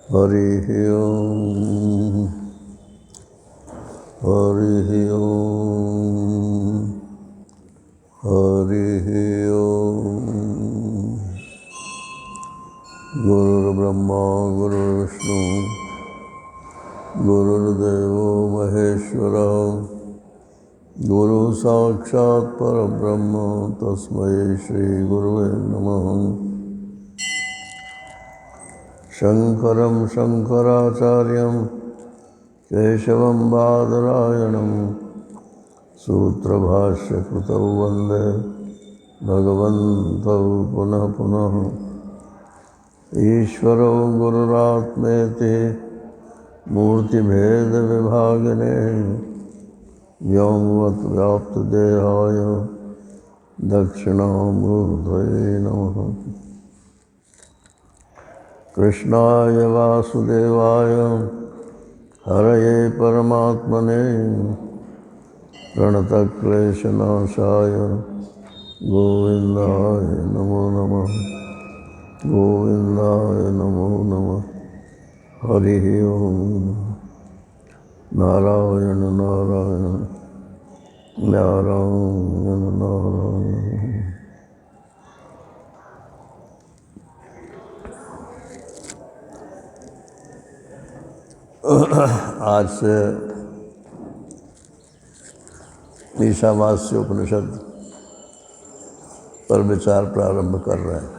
हरिः ओम् हरिः ओम् हरिः ओम्। गुरुर्ब्रह्मा गुरुर्विष्णु गुरुर्देवो महेश्वरः गुरु साक्षात् परब्रह्म तस्मै श्री गुरुवे नमः। शंकरं शंकराचार्यं केशवं बादरायणं सूत्रभाष्यकृतौ वन्दे भगवन्तौ पुनः पुनः। ईश्वरो गुरुरात्मेति मूर्तिभेदविभागिने व्योमवद्व्याप्तदेहाय दक्षिणामूर्तये नमः। कृष्णाय वासुदेवाय हरये परमात्मने प्रणतक्लेशनाशाय गोविन्दाय नमो नमः। गोविन्दाय नमो नमः। हरिः ओम्। नारायण नारायण नारायण नारायण। आज से ईशावास्य उपनिषद पर विचार प्रारंभ कर रहे हैं।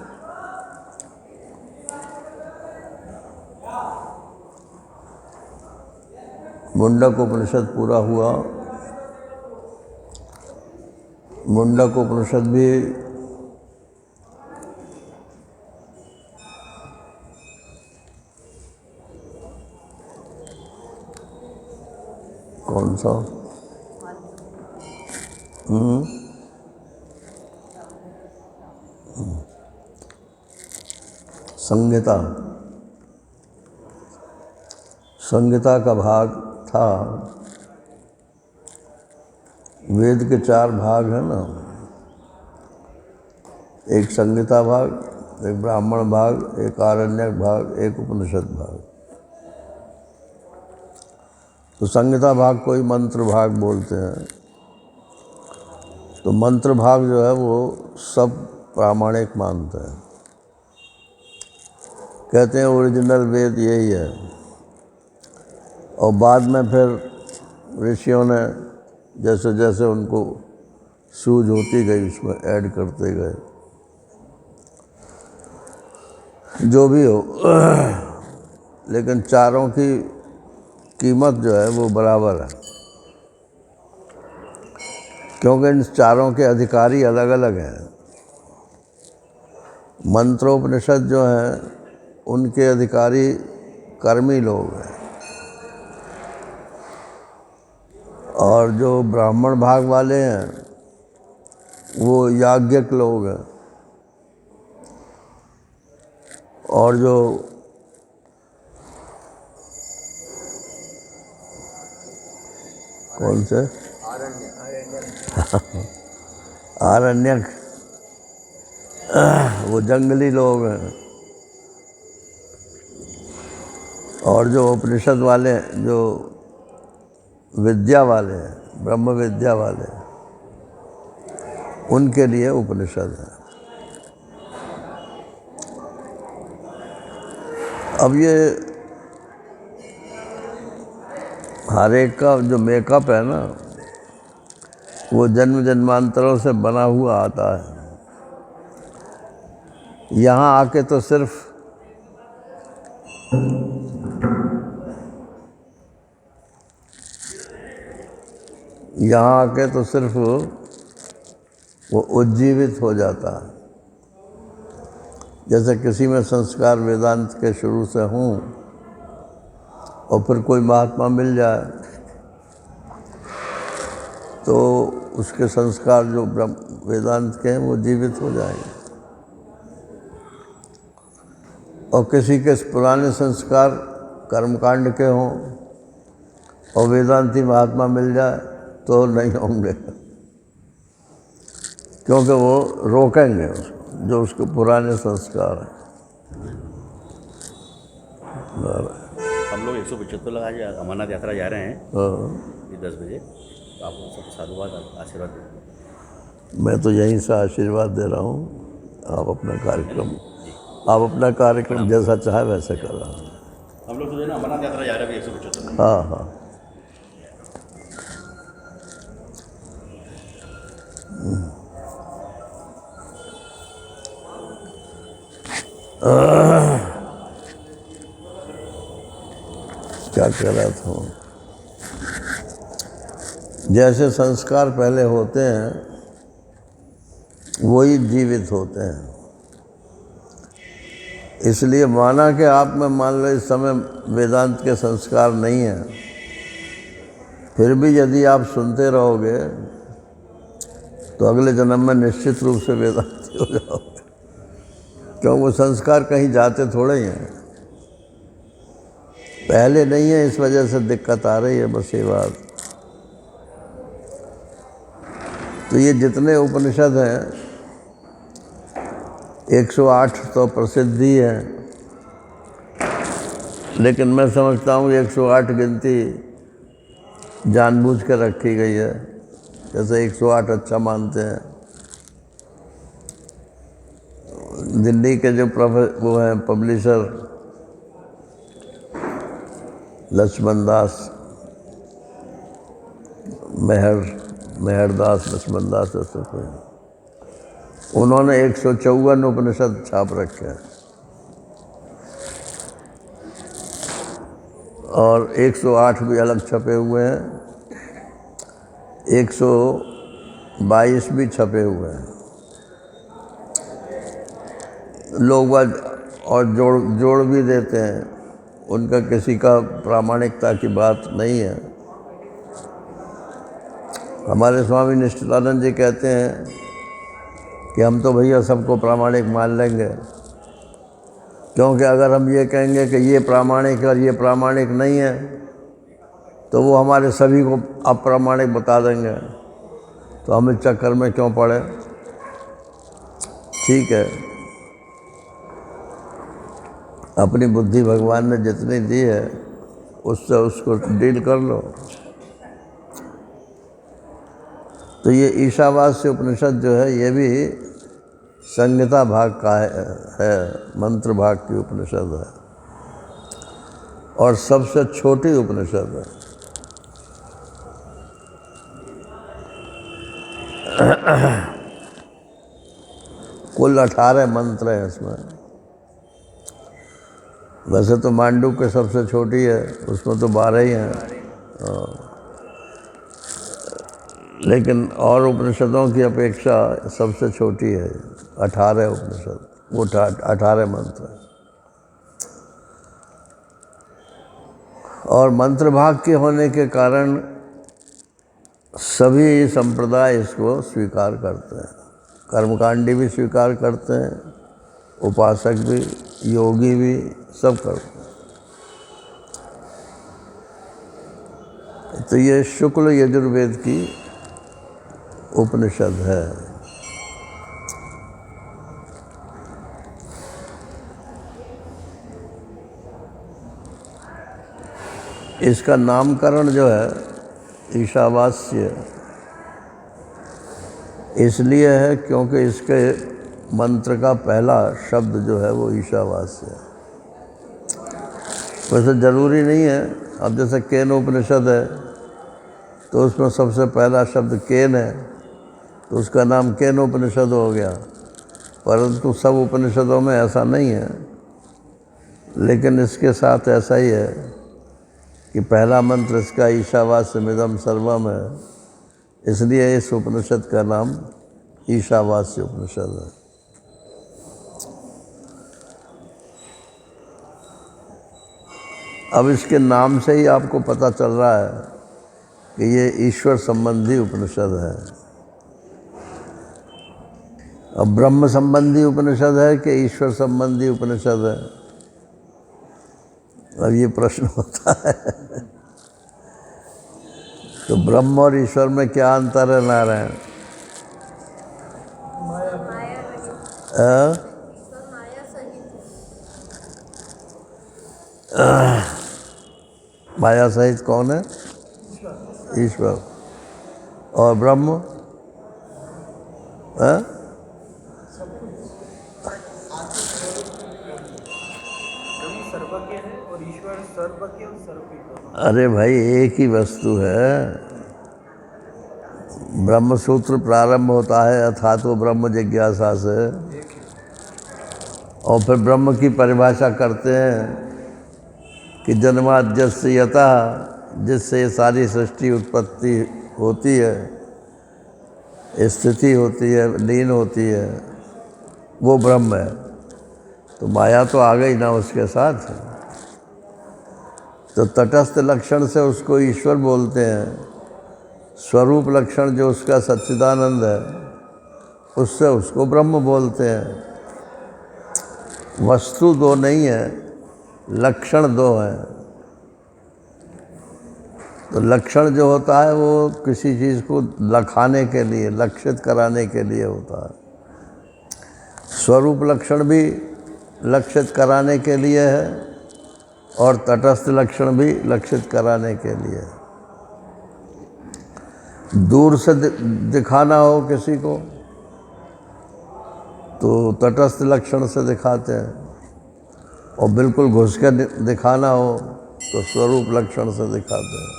मुंडक उपनिषद पूरा हुआ। मुंडक उपनिषद भी कौन सा संहिता संहिता का भाग था। वेद के 4 भाग हैं ना, एक संहिता भाग, एक ब्राह्मण भाग, एक आरण्यक भाग, एक उपनिषद भाग। तो संहिता भाग को ही मंत्र भाग बोलते हैं। तो मंत्र भाग जो है वो सब प्रामाणिक मानते हैं, कहते हैं ओरिजिनल वेद यही है। और बाद में फिर ऋषियों ने जैसे जैसे उनको सूझ होती गई उसमें ऐड करते गए। जो भी हो, लेकिन चारों की कीमत जो है वो बराबर है, क्योंकि इन चारों के अधिकारी अलग अलग हैं। मंत्रोपनिषद जो हैं उनके अधिकारी कर्मी लोग हैं, और जो ब्राह्मण भाग वाले हैं वो याज्ञिक लोग हैं, और जो कौन से आरण्यक वो जंगली लोग हैं, और जो उपनिषद वाले जो विद्या वाले हैं, ब्रह्म विद्या वाले, उनके लिए उपनिषद है। अब ये हर एक का जो मेकअप है ना, वो जन्म जन्मांतरों से बना हुआ आता है। यहाँ आके तो सिर्फ वो उज्जीवित हो जाता है। जैसे किसी में संस्कार वेदांत के शुरू से हों और फिर कोई महात्मा मिल जाए तो उसके संस्कार जो वेदांत के हैं वो जीवित हो जाएंगे। और किसी के पुराने संस्कार कर्मकांड के हों और वेदांती महात्मा मिल जाए तो नहीं होंगे, क्योंकि वो रोकेंगे जो उसके पुराने संस्कार हैं। हम लोग 175 आज अमरनाथ यात्रा जा रहे हैं हाँ, ये 10 बजे, तो आप लोग सबको साधुवाद आशीर्वाद दें। मैं तो यहीं से आशीर्वाद दे रहा हूँ। आप अपना कार्यक्रम जैसा चाहे वैसे करा। हम लोग तो जो है ना अमरनाथ यात्रा जा रहे हैं 175। हाँ हाँ। क्या कह रहा था? जैसे संस्कार पहले होते हैं वही जीवित होते हैं। इसलिए माना कि आप में मान लो इस समय वेदांत के संस्कार नहीं हैं, फिर भी यदि आप सुनते रहोगे तो अगले जन्म में निश्चित रूप से वेदांती हो जाओगे, क्योंकि वो संस्कार कहीं जाते थोड़े ही हैं। पहले नहीं है, इस वजह से दिक्कत आ रही है, बस ये बात। तो ये जितने उपनिषद हैं 108 तो प्रसिद्ध ही है, लेकिन मैं समझता हूँ 108 गिनती जानबूझ कर रखी गई है, जैसे 108 अच्छा मानते हैं। दिल्ली के जो वो हैं पब्लिशर लक्ष्मण दास, मेहरदास लक्ष्मण दास ऐसे कोई, उन्होंने 154 उपनिषद छाप रखे हैं और 108 भी अलग छपे हुए हैं, 122 भी छपे हुए हैं। लोग और जोड़ भी देते हैं, उनका किसी का प्रामाणिकता की बात नहीं है। हमारे स्वामी निष्ठलानंद जी कहते हैं कि हम तो भैया सबको प्रामाणिक मान लेंगे, क्योंकि अगर हम ये कहेंगे कि ये प्रामाणिक और ये प्रामाणिक नहीं है तो वो हमारे सभी को अप्रामाणिक बता देंगे, तो हम इस चक्कर में क्यों पड़े। ठीक है, अपनी बुद्धि भगवान ने जितनी दी है उससे उसको डील कर लो। तो ये ईशावास्य उपनिषद जो है ये भी संहिता भाग का है, मंत्र भाग की उपनिषद है और सबसे छोटी उपनिषद है। कुल 18 मंत्र हैं इसमें। वैसे तो मांडुक्य सबसे छोटी है, उसमें तो 12 ही हैं, लेकिन और उपनिषदों की अपेक्षा सबसे छोटी है 18 उपनिषद, वो 18 मंत्र है। और मंत्र भाग के होने के कारण सभी संप्रदाय इसको स्वीकार करते हैं। कर्मकांडी भी स्वीकार करते हैं, उपासक भी, योगी भी, सब करते हैं। तो ये शुक्ल यजुर्वेद की उपनिषद है। इसका नामकरण जो है ईशावास्य इसलिए है क्योंकि इसके मंत्र का पहला शब्द जो है वो ईशावास्य है। वैसे ज़रूरी नहीं है, अब जैसे केन उपनिषद है तो उसमें सबसे पहला शब्द केन है तो उसका नाम केन उपनिषद हो गया, परंतु सब उपनिषदों में ऐसा नहीं है। लेकिन इसके साथ ऐसा ही है कि पहला मंत्र इसका ईशावास्यमिदं सर्वम है, इसलिए इस उपनिषद का नाम ईशावास्य उपनिषद है। अब इसके नाम से ही आपको पता चल रहा है कि ये ईश्वर संबंधी उपनिषद है। अब ब्रह्म संबंधी उपनिषद है कि ईश्वर संबंधी उपनिषद है, अब ये प्रश्न होता है। तो ब्रह्म और ईश्वर में क्या अंतर है नारायण? माया सहित कौन है? ईश्वर। और ब्रह्म है? सर्वज्ञ है और ईश्वर सर्वज्ञ और सर्वज्ञ। अरे भाई एक ही वस्तु है। ब्रह्म सूत्र प्रारंभ होता है अर्थात वो ब्रह्म जिज्ञासा से, और फिर ब्रह्म की परिभाषा करते हैं कि जन्माद्यस्य यतः, जिससे ये सारी सृष्टि उत्पत्ति होती है, स्थिति होती है, लीन होती है, वो ब्रह्म है। तो माया तो आ गई ना उसके साथ। तो तटस्थ लक्षण से उसको ईश्वर बोलते हैं, स्वरूप लक्षण जो उसका सच्चिदानंद है उससे उसको ब्रह्म बोलते हैं। वस्तु दो नहीं है, लक्षण दो हैं। तो लक्षण जो होता है वो किसी चीज़ को लखाने के लिए, लक्षित कराने के लिए होता है। स्वरूप लक्षण भी लक्षित कराने के लिए है और तटस्थ लक्षण भी लक्षित कराने के लिए। दूर से दिखाना हो किसी को तो तटस्थ लक्षण से दिखाते हैं, और बिल्कुल घुस के दिखाना हो तो स्वरूप लक्षण से दिखाते हैं।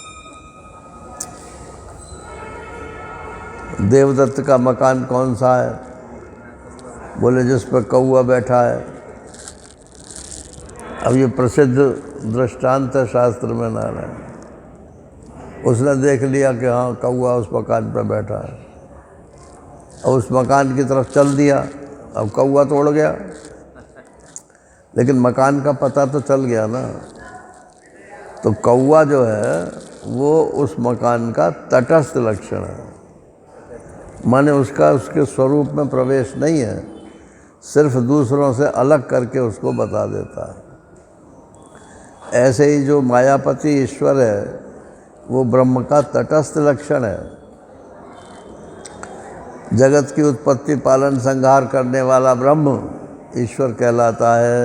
देवदत्त का मकान कौन सा है? बोले जिस पर कौआ बैठा है। अब ये प्रसिद्ध दृष्टांत है शास्त्र में नारायण। उसने देख लिया कि हाँ कौआ उस मकान पर बैठा है, और उस मकान की तरफ चल दिया। अब कौआ तो उड़ गया, लेकिन मकान का पता तो चल गया ना। तो कौआ जो है वो उस मकान का तटस्थ लक्षण है, माने उसका उसके स्वरूप में प्रवेश नहीं है, सिर्फ दूसरों से अलग करके उसको बता देता है। ऐसे ही जो मायापति ईश्वर है वो ब्रह्म का तटस्थ लक्षण है। जगत की उत्पत्ति पालन संहार करने वाला ब्रह्म ईश्वर कहलाता है।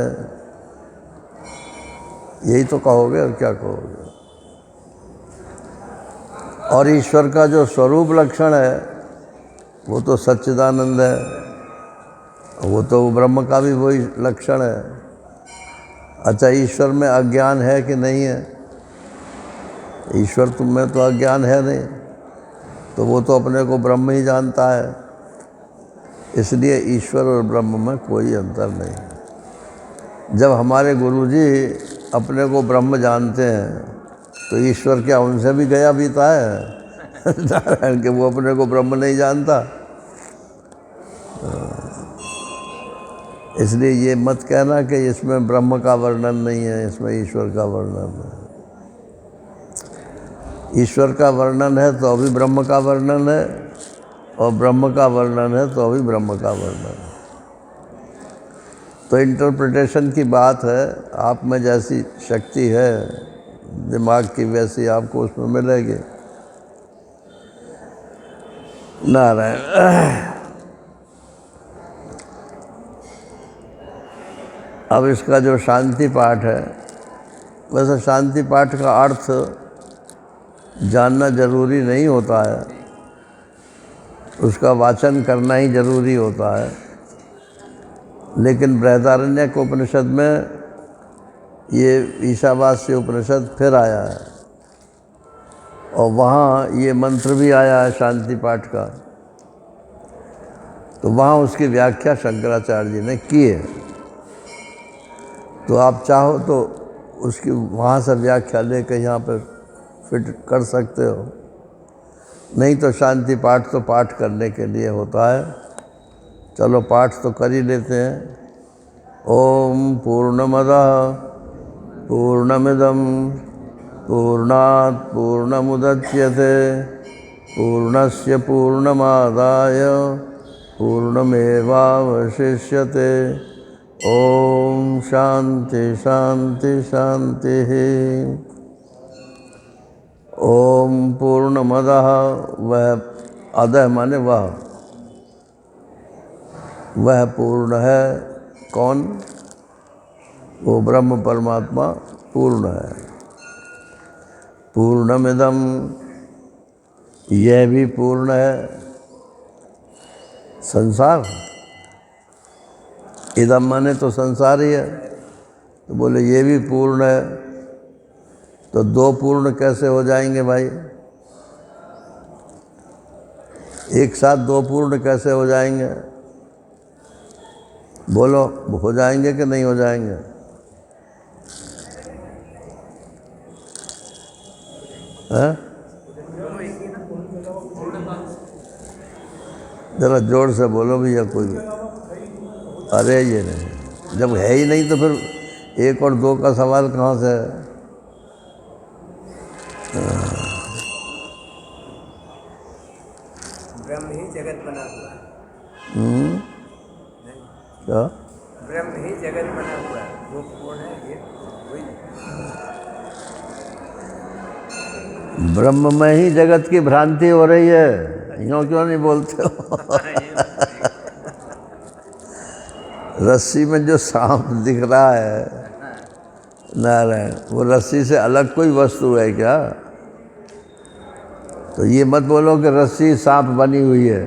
यही तो कहोगे और क्या कहोगे। और ईश्वर का जो स्वरूप लक्षण है वो तो सच्चिदानंद है, वो तो ब्रह्म का भी वही लक्षण है। अच्छा, ईश्वर में अज्ञान है कि नहीं है? ईश्वर तुम में तो अज्ञान है नहीं, तो वो तो अपने को ब्रह्म ही जानता है। इसलिए ईश्वर और ब्रह्म में कोई अंतर नहीं। जब हमारे गुरुजी अपने को ब्रह्म जानते हैं तो ईश्वर क्या उनसे भी गया बीता है नारायण के वो अपने को ब्रह्म नहीं जानता। इसलिए ये मत कहना कि इसमें ब्रह्म का वर्णन नहीं है, इसमें ईश्वर का वर्णन है। ईश्वर का वर्णन है तो अभी ब्रह्म का वर्णन है, और ब्रह्म का वर्णन है तो अभी ब्रह्म का वर्णन है। तो इंटरप्रिटेशन की बात है। आप में जैसी शक्ति है दिमाग की, वैसी आपको उसमें मिलेगी। नारायण। अब इसका जो शांति पाठ है, वैसे शांति पाठ का अर्थ जानना जरूरी नहीं होता है, उसका वाचन करना ही जरूरी होता है। लेकिन बृहदारण्यक उपनिषद में ये ईशावास्य उपनिषद फिर आया है, और वहाँ ये मंत्र भी आया है शांति पाठ का। तो वहाँ उसकी व्याख्या शंकराचार्य जी ने की है। तो आप चाहो तो उसकी वहाँ से व्याख्या लेकर यहाँ पर फिट कर सकते हो, नहीं तो शांति पाठ तो पाठ करने के लिए होता है। चलो पाठ तो कर ही लेते हैं। ओम पूर्णमदः पूर्णमिदं पूर्णात् पूर्णमुदच्यते पूर्णस्य पूर्णमादाय पूर्णमेवावशिष्यते। ओम शांति शांति शांति। ओम पूर्णमदः, वह अदः माने वह पूर्ण है। कौन? वो ब्रह्म परमात्मा पूर्ण है। पूर्णमिदम, यह भी पूर्ण है। संसार, इदम माने तो संसार ही है, तो बोले ये भी पूर्ण है। तो दो पूर्ण कैसे हो जाएंगे भाई? एक साथ दो पूर्ण कैसे हो जाएंगे? बोलो, हो जाएंगे कि नहीं हो जाएंगे? हैं? जरा जोर से बोलो भैया कोई। अरे ये नहीं, जब है ही नहीं तो फिर एक और दो का सवाल कहाँ से है? ब्रह्म ही जगत बना हुआ है। क्या? ब्रह्म ही जगत बना हुआ है, वो पूर्ण है, ये वही। ब्रह्म में ही जगत की भ्रांति हो रही है, यूँ क्यों नहीं बोलते हो? रस्सी में जो सांप दिख रहा है नारायण, वो रस्सी से अलग कोई वस्तु है क्या? तो ये मत बोलो कि रस्सी सांप बनी हुई है,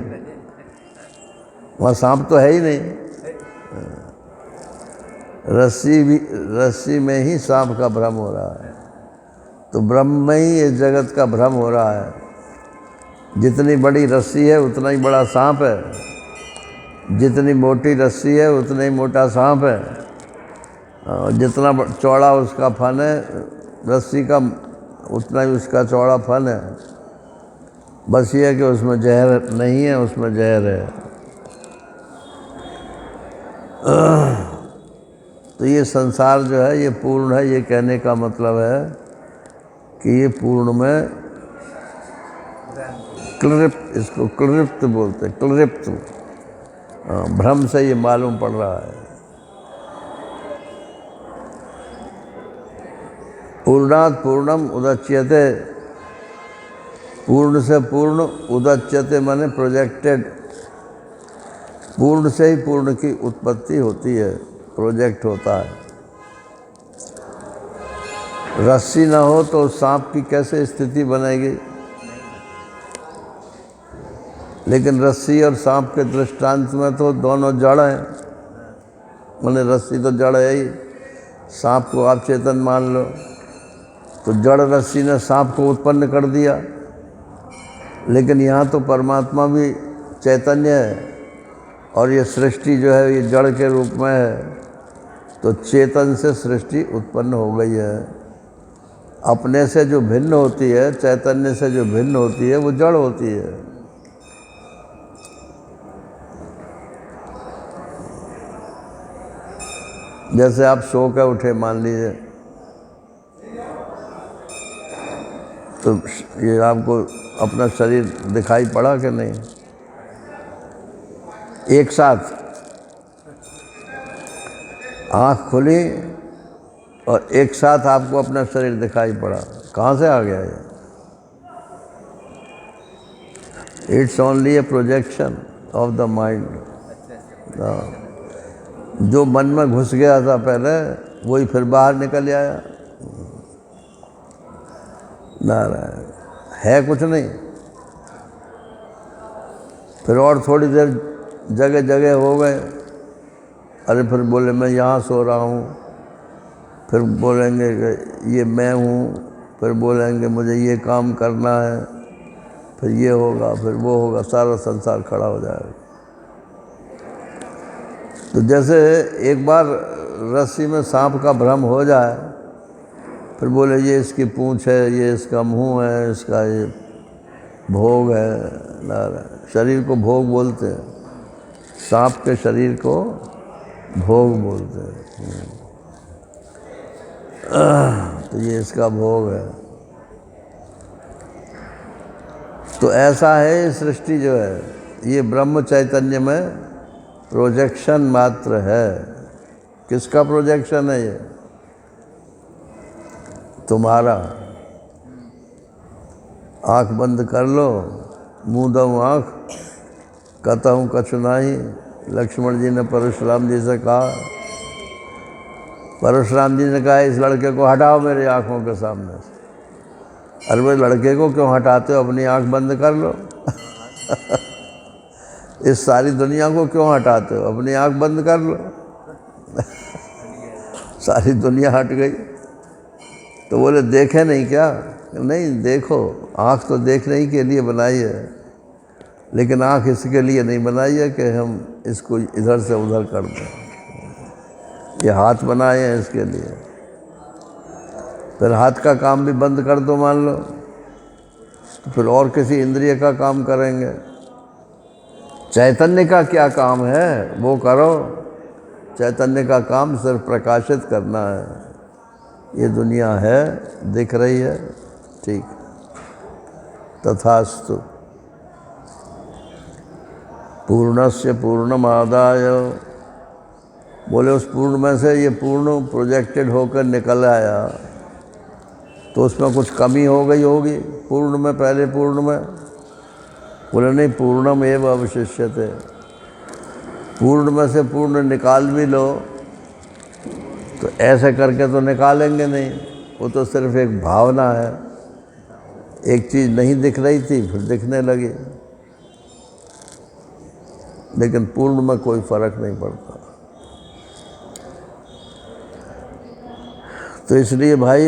वहाँ सांप तो है ही नहीं। रस्सी में ही सांप का भ्रम हो रहा है, तो ब्रह्म में ही इस जगत का भ्रम हो रहा है। जितनी बड़ी रस्सी है उतना ही बड़ा सांप है, जितनी मोटी रस्सी है उतना ही मोटा सांप है, और जितना चौड़ा उसका फन है रस्सी का उतना ही उसका चौड़ा फन है। बस ये है कि उसमें जहर नहीं है, उसमें जहर है। तो ये संसार जो है ये पूर्ण है, ये कहने का मतलब है कि ये पूर्ण में क्लिप्त, इसको क्लिप्त बोलते हैं, क्लिप्त भ्रम से ये मालूम पड़ रहा है। पूर्णात् पूर्णम उदच्यते, पूर्ण से पूर्ण, उदच्यते माने प्रोजेक्टेड, पूर्ण से ही पूर्ण की उत्पत्ति होती है, प्रोजेक्ट होता है। रस्सी ना हो तो सांप की कैसे स्थिति बनेगी? लेकिन रस्सी और सांप के दृष्टांत में तो दोनों जड़ हैं, माने रस्सी तो जड़ है ही, सांप को आप चेतन मान लो, तो जड़ रस्सी ने सांप को उत्पन्न कर दिया। लेकिन यहाँ तो परमात्मा भी चैतन्य है और ये सृष्टि जो है ये जड़ के रूप में है, तो चेतन से सृष्टि उत्पन्न हो गई है। अपने से जो भिन्न होती है, चैतन्य से जो भिन्न होती है, वो जड़ होती है। जैसे आप सो के उठे मान लीजिए, तो ये आपको अपना शरीर दिखाई पड़ा कि नहीं? एक साथ आँख खुली और एक साथ आपको अपना शरीर दिखाई पड़ा, कहाँ से आ गया ये? It's only A projection of the mind. जो मन में घुस गया था पहले, वही फिर बाहर निकल आया। नारायण, है कुछ नहीं। फिर और थोड़ी देर जगह जगह हो गए, अरे फिर बोले मैं यहाँ सो रहा हूँ, फिर बोलेंगे कि ये मैं हूँ, फिर बोलेंगे मुझे ये काम करना है, फिर ये होगा, फिर वो होगा, सारा संसार खड़ा हो जाएगा। तो जैसे एक बार रस्सी में सांप का भ्रम हो जाए, फिर बोले ये इसकी पूँछ है, ये इसका मुंह है, इसका ये भोग है। नारायण, शरीर को भोग बोलते हैं, सांप के शरीर को भोग बोलते हैं। तो ये इसका भोग है। तो ऐसा है ये सृष्टि जो है, ये ब्रह्म चैतन्य में प्रोजेक्शन मात्र है। किसका प्रोजेक्शन है ये? तुम्हारा। आँख बंद कर लो, मुँह दो आँख, कहता हूँ कछु नहीं। लक्ष्मण जी ने परशुराम जी से कहा परशुराम जी ने कहा इस लड़के को हटाओ मेरी आंखों के सामने से। अरे भाई लड़के को क्यों हटाते हो, अपनी आंख बंद कर लो। इस सारी दुनिया को क्यों हटाते हो, अपनी आंख बंद कर लो। सारी दुनिया हट गई। तो बोले देखे नहीं क्या? नहीं देखो, आँख तो देखने ही के लिए बनाई है, लेकिन आँख इसके लिए नहीं बनाई है कि हम इसको इधर से उधर कर दें। ये हाथ बनाए हैं इसके लिए। फिर हाथ का काम भी बंद कर दो मान लो, तो फिर और किसी इंद्रिय का काम करेंगे। चैतन्य का क्या काम है वो करो। चैतन्य का काम सिर्फ प्रकाशित करना है। ये दुनिया है, दिख रही है, ठीक, तथास्तु। पूर्णस्य पूर्णमादाय, बोले उस पूर्ण में से ये पूर्ण प्रोजेक्टेड होकर निकल आया, तो उसमें कुछ कमी हो गई होगी पूर्ण में, पहले पूर्ण में। बोले नहीं, पूर्णम एव अवशिष्यते। पूर्ण में से पूर्ण निकाल भी लो तो ऐसे करके तो निकालेंगे नहीं, वो तो सिर्फ एक भावना है। एक चीज़ नहीं दिख रही थी फिर दिखने लगी, लेकिन पूर्ण में कोई फर्क नहीं पड़ता। तो इसलिए भाई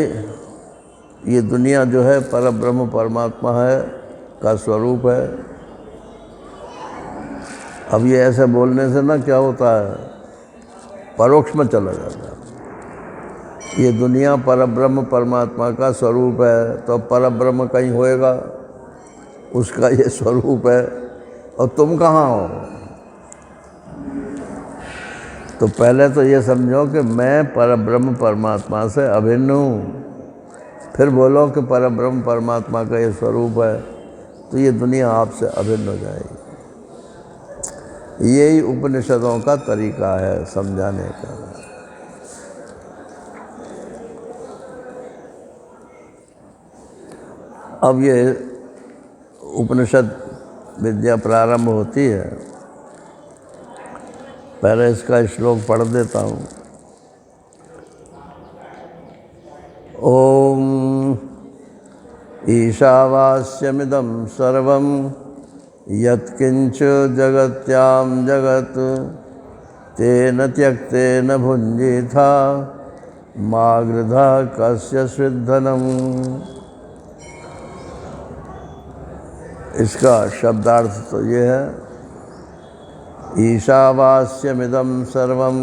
ये दुनिया जो है परब्रह्म परमात्मा है का स्वरूप है। अब ये ऐसे बोलने से ना क्या होता है, परोक्ष में चला जाता है। ये दुनिया परब्रह्म परमात्मा का स्वरूप है, तो परब्रह्म कहीं होएगा, उसका ये स्वरूप है, और तुम कहाँ हो? तो पहले तो ये समझो कि मैं परब्रह्म परमात्मा से अभिन्न हूँ, फिर बोलो कि परब्रह्म परमात्मा का ये स्वरूप है, तो ये दुनिया आपसे अभिन्न हो जाएगी। यही उपनिषदों का तरीका है समझाने का। अब ये उपनिषद विद्या प्रारंभ होती है। पहले इसका श्लोक पढ़ देता हूँ। ओम ईशावास्यमिदं सर्वं यत्किंच जगत्यां जगत् तेन त्यक्तेन भुञ्जीथा मा गृधा कस्य स्विद्धनम्। इसका शब्दार्थ तो ये है, ईशावास्यमिदं सर्वं।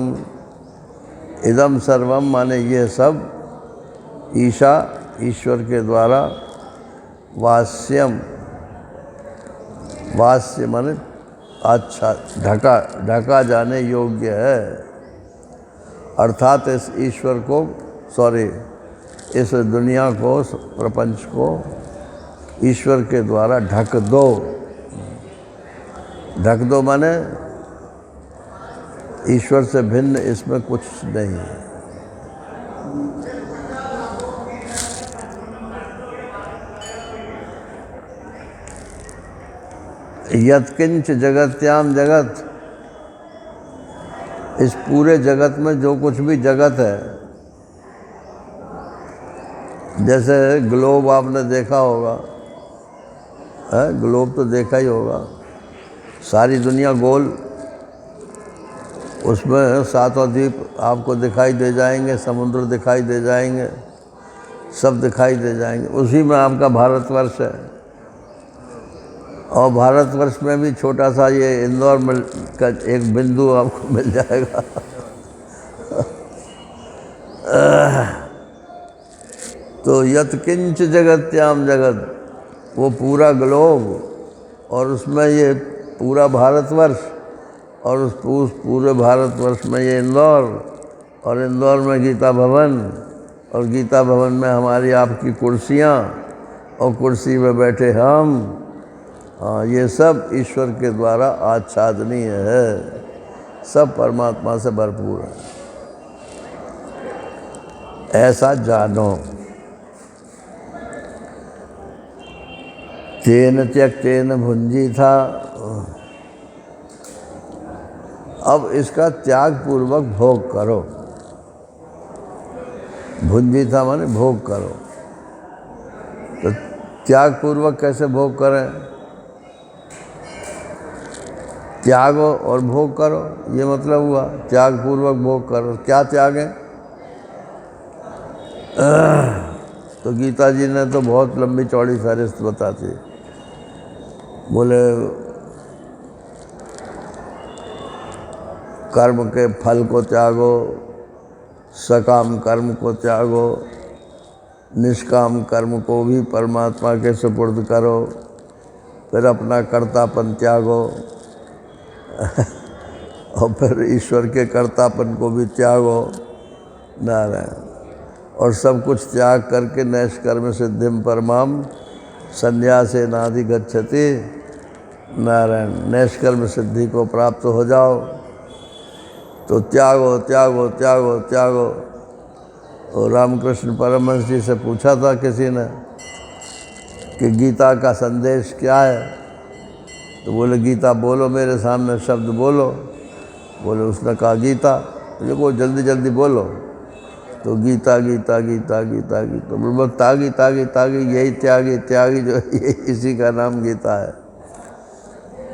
इदं सर्वम माने ये सब, ईशा ईश्वर के द्वारा, वास्यम वास्य माने अच्छा ढका ढका जाने योग्य है। अर्थात इस ईश्वर को, इस दुनिया को, प्रपंच को ईश्वर के द्वारा ढक दो। ढक दो माने ईश्वर से भिन्न इसमें कुछ नहीं है। यत्किंच जगत्याम जगत, इस पूरे जगत में जो कुछ भी जगत है, जैसे ग्लोब आपने देखा होगा, है ग्लोब तो देखा ही होगा, सारी दुनिया गोल, उसमें सातों द्वीप आपको दिखाई दे जाएंगे, समुद्र दिखाई दे जाएंगे, सब दिखाई दे जाएंगे। उसी में आपका भारतवर्ष है, और भारतवर्ष में भी छोटा सा ये इंदौर का एक बिंदु आपको मिल जाएगा। तो यत्किंच जगत्याम जगत, वो पूरा ग्लोब, और उसमें ये पूरा भारतवर्ष, और उस पूरे भारतवर्ष में ये इंदौर, और इंदौर में गीता भवन, और गीता भवन में हमारी आपकी कुर्सियाँ, और कुर्सी में बैठे हम। ये सब ईश्वर के द्वारा आच्छादनीय है, सब परमात्मा से भरपूर है, ऐसा जानो। तेन त्यक्तेन भुञ्जीथा, अब इसका त्याग पूर्वक भोग करो। भुंजी था माने भोग करो। तो त्याग पूर्वक कैसे भोग करें? त्यागो और भोग करो, ये मतलब हुआ। त्याग पूर्वक भोग करो, क्या त्यागें? तो गीता जी ने तो बहुत लंबी चौड़ी फहरिस्त बताती। बोले कर्म के फल को त्यागो, सकाम कर्म को त्यागो, निष्काम कर्म को भी परमात्मा के सुपुर्द करो, फिर अपना कर्तापन त्यागो और फिर ईश्वर के कर्तापन को भी त्यागो। नारायण। और सब कुछ त्याग करके नैष्कर्म सिद्धिम परमाम संन्यासे नादि गच्छति। नारायण। नैष्कर्म सिद्धि को प्राप्त हो जाओ। तो त्यागो त्यागो त्यागो त्यागो। और रामकृष्ण परमहंस जी से पूछा था किसी ने कि गीता का संदेश क्या है? तो बोले गीता बोलो, मेरे सामने शब्द बोलो। बोले उसने कहा गीता। देखो जल्दी जल्दी बोलो। तो गीता गीता गीता गीता गीता। तो बोलो तागी तागी तागी, यही त्यागी त्यागी जो यही इसी का नाम गीता है।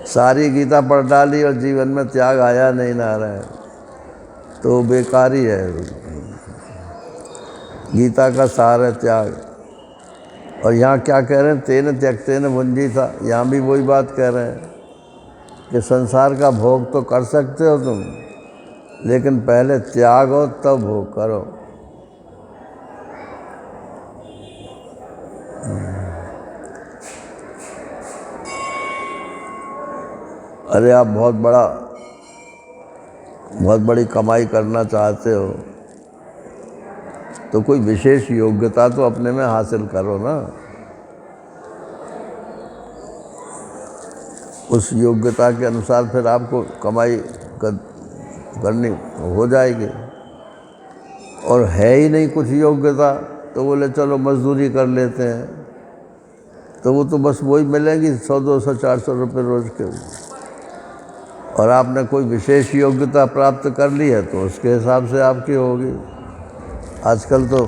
सारी गीता पढ़ डाली और जीवन में त्याग आया नहीं। नारायण। तो बेकारी है। गीता का सार है त्याग। और यहाँ क्या कह रहे हैं? तेन त्यक्तेन भुंजी था। यहाँ भी वही बात कह रहे हैं कि संसार का भोग तो कर सकते हो तुम, लेकिन पहले त्यागो तब भोग करो। अरे आप बहुत बड़ी कमाई करना चाहते हो तो कोई विशेष योग्यता तो अपने में हासिल करो ना। उस योग्यता के अनुसार फिर आपको कमाई करनी हो जाएगी। और है ही नहीं कुछ योग्यता तो बोले चलो मजदूरी कर लेते हैं, तो वो तो बस वही मिलेगी 100 200 400 रुपये रोज के। और आपने कोई विशेष योग्यता प्राप्त कर ली है तो उसके हिसाब से आपकी होगी। आजकल तो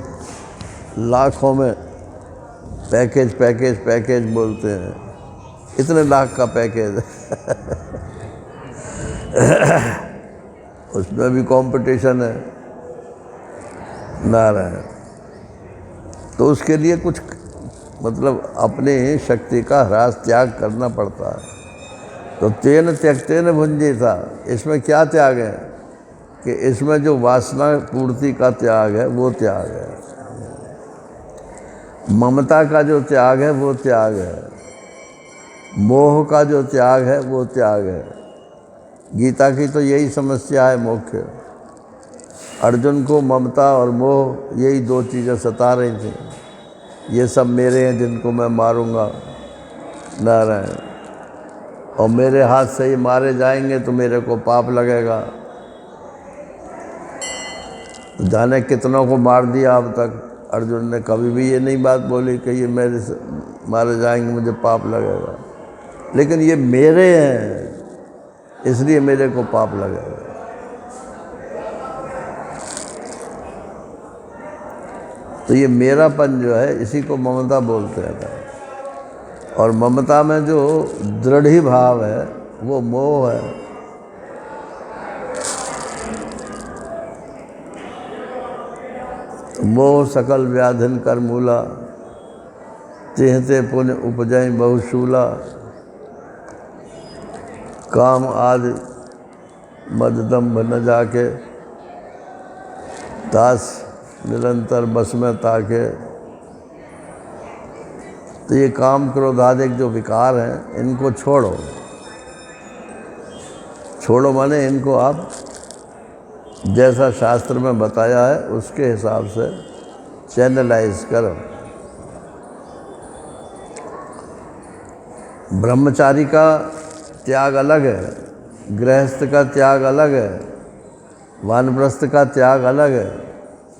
लाखों में पैकेज पैकेज पैकेज बोलते हैं, इतने लाख का पैकेज उसमें भी कंपटीशन है। नारायण। तो उसके लिए कुछ मतलब अपने शक्ति का ह्रास त्याग करना पड़ता है। तो तेन त्यक्तेन भुंजी था। इसमें क्या त्याग है कि इसमें जो वासना पूर्ति का त्याग है वो त्याग है। ममता का जो त्याग है वो त्याग है। मोह का जो त्याग है वो त्याग है। गीता की तो यही समस्या है मुख्य। अर्जुन को ममता और मोह यही दो चीज़ें सता रही थी। ये सब मेरे हैं जिनको मैं मारूंगा। नारायण। और मेरे हाथ से ही मारे जाएंगे तो मेरे को पाप लगेगा। जाने कितनों को मार दिया अब तक। अर्जुन ने कभी भी ये नहीं बात बोली कि ये मेरे से मारे जाएंगे मुझे पाप लगेगा, लेकिन ये मेरे हैं इसलिए मेरे को पाप लगेगा। तो ये मेरापन जो है इसी को ममता बोलते हैं। और ममता में जो दृढ़ भाव है वो मोह है। मोह सकल व्याधिन कर मूला, तिहते पुण्य उपजय बहुशूला। काम आदि मददम्भ न जाके, दास निरंतर बस में ताके। तो ये काम क्रोध आदि जो विकार हैं इनको छोड़ो। छोड़ो माने इनको आप जैसा शास्त्र में बताया है उसके हिसाब से चैनलाइज करो। ब्रह्मचारी का त्याग अलग है, गृहस्थ का त्याग अलग है, वानप्रस्थ का त्याग अलग है,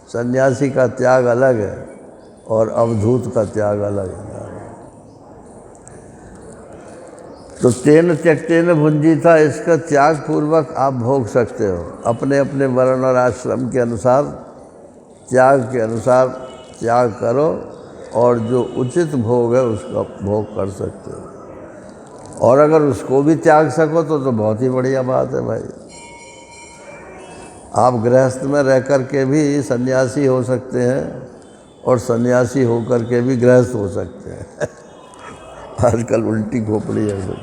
सन्यासी का त्याग अलग है और अवधूत का त्याग अलग है। तो तेन त्यक्तेन भुंजी था। इसका त्याग पूर्वक आप भोग सकते हो अपने अपने वर्ण और आश्रम के अनुसार। त्याग के अनुसार त्याग करो और जो उचित भोग है उसका भोग कर सकते हो। और अगर उसको भी त्याग सको तो बहुत ही बढ़िया बात है भाई। आप गृहस्थ में रह कर के भी सन्यासी हो सकते हैं और सन्यासी होकर के भी गृहस्थ हो सकते हैं। आजकल उल्टी खोपड़ी है सब।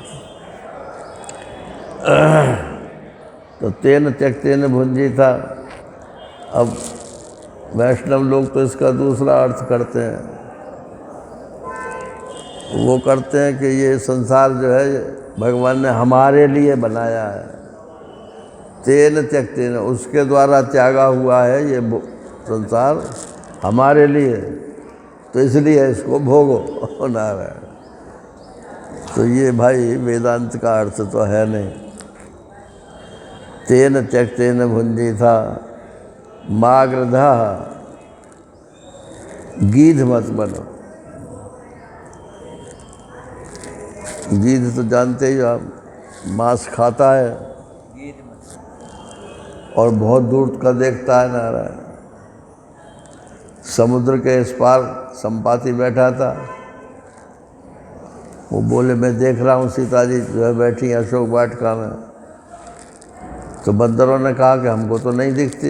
तो तेन त्यक्तेन भुंजी था। अब वैष्णव लोग तो इसका दूसरा अर्थ करते हैं। वो करते हैं कि ये संसार जो है भगवान ने हमारे लिए बनाया है। तेन त्यक्तेन, उसके द्वारा त्यागा हुआ है ये संसार हमारे लिए, तो इसलिए इसको भोगो। नारायण। तो ये भाई वेदांत का अर्थ तो है नहीं। तेन त्यक्तेन भुंजी था मागृधा, गीध मत बनो। गीध तो जानते ही आप, मांस खाता है और बहुत दूर का देखता है। नारायण। समुद्र के इस पार संपाति बैठा था, वो बोले मैं देख रहा हूँ सीता जी जो है बैठी अशोक वाटिका में। तो बंदरों ने कहा कि हमको तो नहीं दिखती।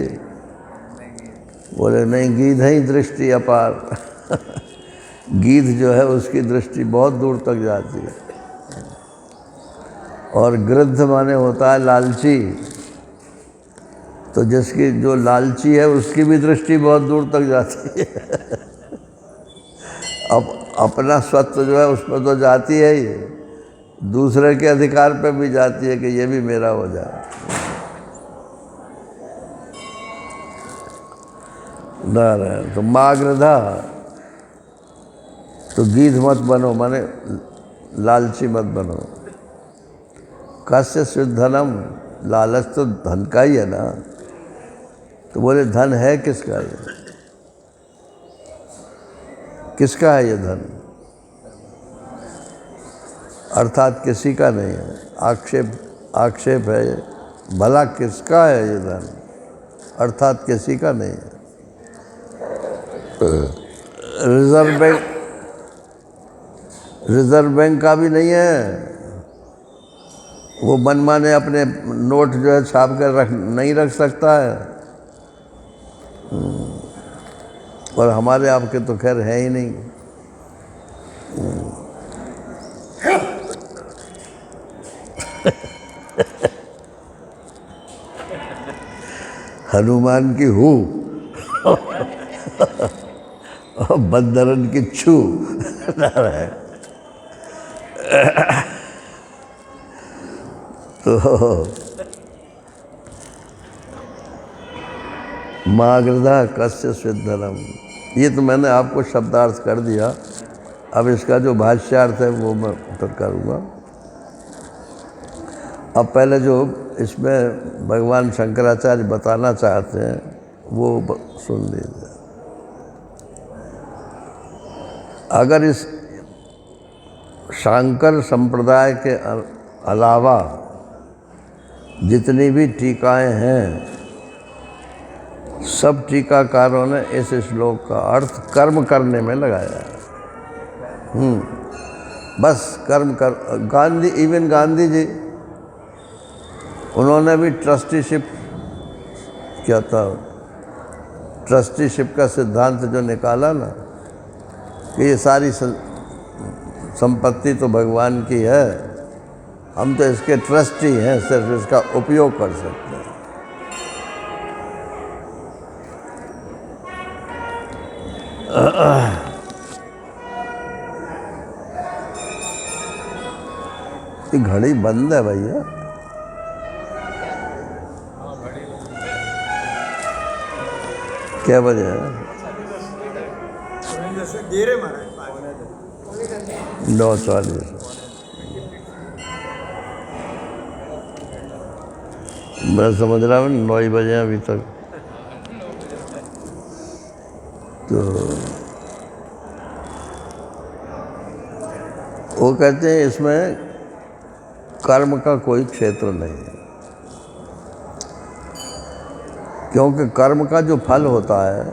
बोले नहीं, गीध ही दृष्टि अपार। गीध जो है उसकी दृष्टि बहुत दूर तक जाती है। और गृद्ध माने होता है लालची, तो जिसकी जो लालची है उसकी भी दृष्टि बहुत दूर तक जाती है। अब अपना स्वत्व जो है उस पर तो जाती है ही, दूसरे के अधिकार पे भी जाती है कि ये भी मेरा हो जाए। नारायण। तो मागृधा, तो गीध मत बनो माने लालची मत बनो। कस्य शुद्धनम, लालच तो धन का ही है ना। तो बोले धन है किसका? ये किसका है ये धन? अर्थात किसी का नहीं है। आक्षेप है ये, भला किसका है ये धन? अर्थात किसी का नहीं है। रिजर्व बैंक का भी नहीं है। वो मनमाने अपने नोट जो है छाप कर नहीं रख सकता है। और हमारे आपके तो खैर है ही नहीं। हनुमान की हूँ और बंदरन की छू। तो मागृधा कस्य शुद्धनम, ये तो मैंने आपको शब्दार्थ कर दिया। अब इसका जो भाष्यार्थ है वो मैं फिर करूँगा। अब पहले जो इसमें भगवान शंकराचार्य बताना चाहते हैं वो सुन लीजिए। अगर इस शांकर संप्रदाय के अलावा जितनी भी टीकाएं हैं, सब टीकाकारों ने इस श्लोक का अर्थ कर्म करने में लगाया है। बस कर्म कर। इवन गांधी जी, उन्होंने भी ट्रस्टीशिप क्या था, ट्रस्टीशिप का सिद्धांत जो निकाला ना कि ये सारी संपत्ति तो भगवान की है, हम तो इसके ट्रस्टी हैं, सिर्फ इसका उपयोग कर सकते हैं। ये घड़ी बंद है भैया। क्या वजह है? 9:40। मैं समझ रहा हूँ 9 ही बजे अभी तक। तो वो कहते हैं इसमें कर्म का कोई क्षेत्र नहीं है, क्योंकि कर्म का जो फल होता है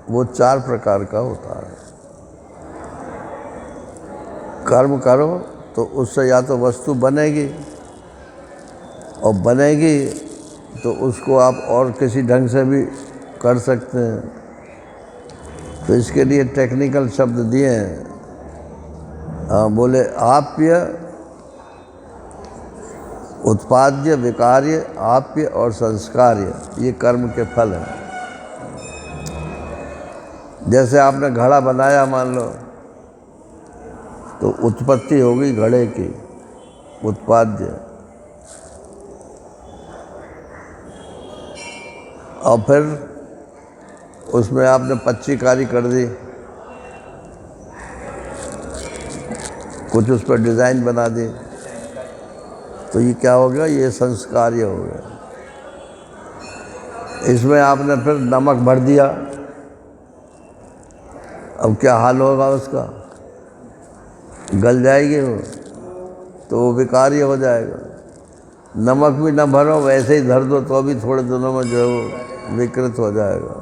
वो 4 प्रकार का होता है। कर्म करो तो उससे या तो वस्तु बनेगी, और बनेगी तो उसको आप और किसी ढंग से भी कर सकते हैं। तो इसके लिए टेक्निकल शब्द दिए हैं। बोले आप्य, उत्पाद्य, विकार्य, आप्य और संस्कार्य, ये कर्म के फल हैं। जैसे आपने घड़ा बनाया मान लो, तो उत्पत्ति होगी घड़े की, उत्पाद्य। और फिर उसमें आपने पच्चीकारी कर दी, कुछ उस पर डिज़ाइन बना दी, तो ये क्या हो गया? ये संस्कार्य हो गया। इसमें आपने फिर नमक भर दिया, अब क्या हाल होगा उसका? गल जाएगी वो, तो वो विकार्य हो जाएगा। नमक भी न भरो, वैसे ही धर दो तो भी थोड़े दिनों में जो है वो विकृत हो जाएगा।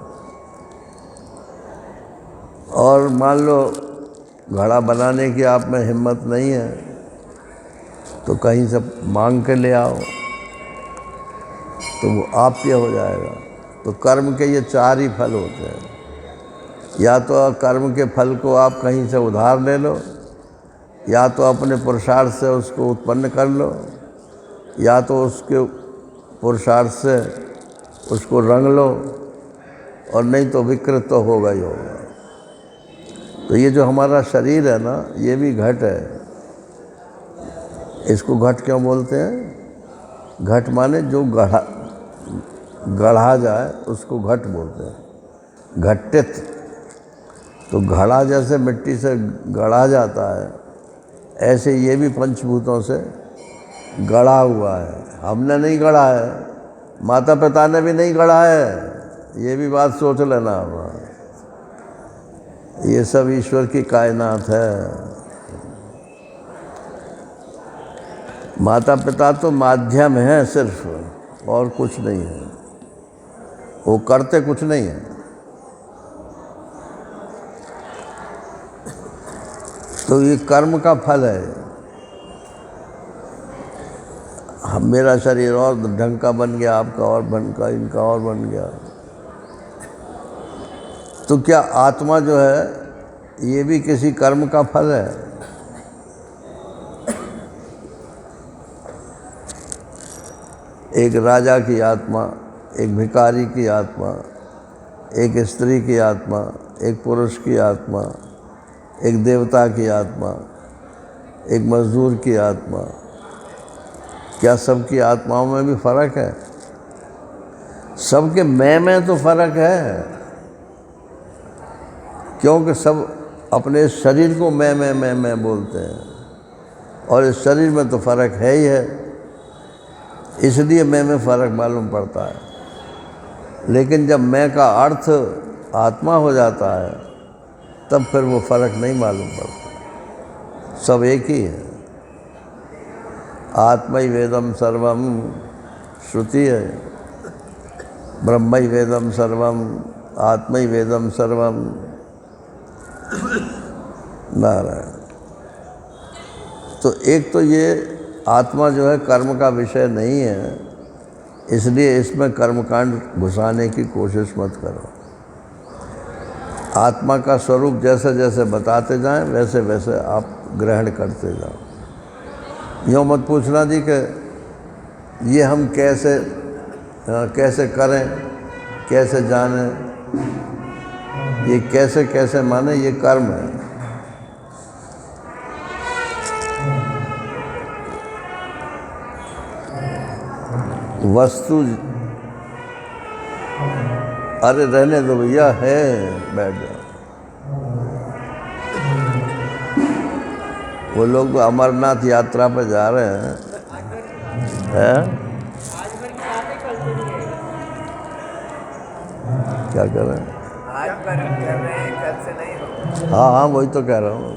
और मान लो घड़ा बनाने की आप में हिम्मत नहीं है, तो कहीं से मांग के ले आओ, तो वो आप्य हो जाएगा। तो कर्म के ये 4 ही फल होते हैं। या तो कर्म के फल को आप कहीं से उधार ले लो, या तो अपने पुरुषार्थ से उसको उत्पन्न कर लो, या तो उसके पुरुषार्थ से उसको रंग लो, और नहीं तो विकृत तो होगा ही होगा। तो ये जो हमारा शरीर है ना, ये भी घट है। इसको घट क्यों बोलते हैं? घट माने जो गढ़ा जाए उसको घट बोलते हैं, घटित। तो घड़ा जैसे मिट्टी से गढ़ा जाता है, ऐसे ये भी पंचभूतों से गढ़ा हुआ है। हमने नहीं गढ़ा है, माता पिता ने भी नहीं गढ़ा है, ये भी बात सोच लेना। ये सब ईश्वर की कायनात है। माता पिता तो माध्यम है सिर्फ, और कुछ नहीं है। वो करते कुछ नहीं है। तो ये कर्म का फल है। मेरा शरीर और ढंग का बन गया, आपका और बन का, इनका और बन गया। तो क्या आत्मा जो है ये भी किसी कर्म का फल है? एक राजा की आत्मा, एक भिखारी की आत्मा, एक स्त्री की आत्मा, एक पुरुष की आत्मा, एक देवता की आत्मा, एक मजदूर की आत्मा, क्या सबकी आत्माओं में भी फर्क है? सबके मैं में तो फर्क है, क्योंकि सब अपने शरीर को मैं बोलते हैं, और इस शरीर में तो फर्क है ही है, इसलिए मैं में फ़र्क मालूम पड़ता है। लेकिन जब मैं का अर्थ आत्मा हो जाता है, तब फिर वो फ़र्क नहीं मालूम पड़ता, सब एक ही है। आत्मै वेदम सर्वम, श्रुति है, ब्रह्मै वेदम सर्वम, आत्मै वेदम सर्वम, नारायण। तो एक तो ये आत्मा जो है कर्म का विषय नहीं है, इसलिए इसमें कर्मकांड घुसाने की कोशिश मत करो। आत्मा का स्वरूप जैसे जैसे बताते जाएं, वैसे वैसे आप ग्रहण करते जाओ। यूँ मत पूछना जी कि ये हम कैसे करें, कैसे जानें। ये कैसे कैसे माने, ये कर्म है। वस्तु, अरे रहने दो भैया, है, बैठ जाओ। वो लोग अमरनाथ यात्रा पर जा रहे हैं, क्या कर रहे हैं? आज कर रहे हैं, कल से नहीं होगा। हाँ हाँ, वही तो कह रहा हूँ।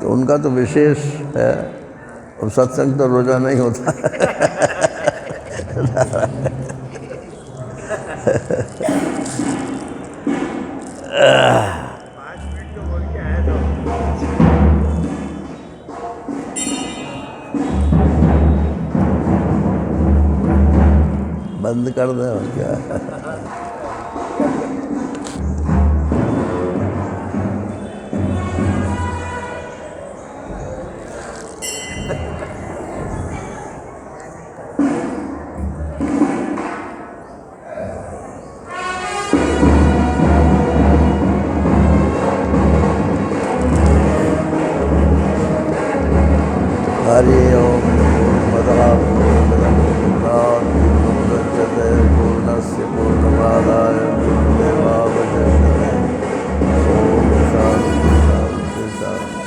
तो उनका तो विशेष है, और सत्संग तो रोज़ा नहीं होता। पाँच मिनट तो बोल के आया था। बंद कर दें और क्या। हरि ओम पूर्णमदः पूर्णमिदं पूर्णात् पूर्णमुदच्यते पूर्णस्य पूर्णमादाय पूर्णमेवावशिष्यते। ओम शांति शांति शांति।